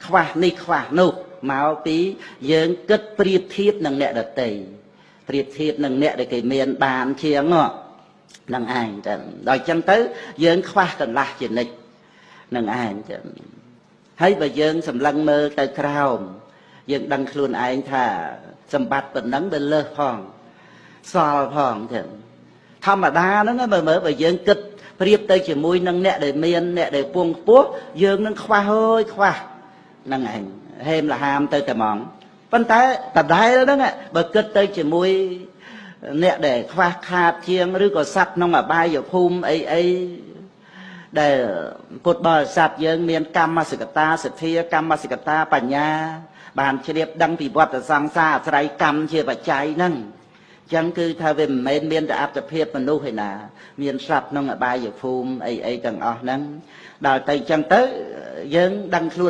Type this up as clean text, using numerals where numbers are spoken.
ខ្វះនេះខ្វះនោះមកពីយើងគិតប្រៀបធៀបនឹងអ្នកដទៃប្រៀបធៀបនឹងអ្នកដែលគេមានបានជាងនឹងឯងចឹងដល់ចឹងទៅយើងខ្វះកន្លះជានិច្ចនឹងឯងចឹងហើយបើយើងសម្លឹងមើលទៅក្រោមយើងដឹងខ្លួនឯងថាសម្បត្តិប៉ុណ្ណឹងវាលើសផងសល់ផងចឹងធម្មតាហ្នឹងមើលបើយើងគិតប្រៀបទៅជាមួយនឹងអ្នកដែលមានអ្នកដែលពងខ្ពស់យើងនឹងខ្វះអើយខ្វះហ្នឹងឯងហេមលហាមទៅតែហ្មងប៉ុន្តែដដែលហ្នឹងបើគិតទៅជាមួយអ្នកដែលខ្វះខាតជាងឬក៏សត្វក្នុងអបាយភូមិអីដែលពុទ្ធបរិស័ទយើងមានកម្មសិកតាសទ្ធាកម្មសិកតាបញ្ញាបានជ្រាបដឹងពីវដ្តសង្សារអាស្រ័យកម្មជាបច្ច័យហ្នឹងចឹងគឺថាវាមិនមែនមានតែអត្តភាពមនុស្សឯណាមានសត្វក្នុងអបាយភូមិអីទាំងអស់ហ្នឹងដល់ទៅចឹងទៅយើងដឹងខ្លួន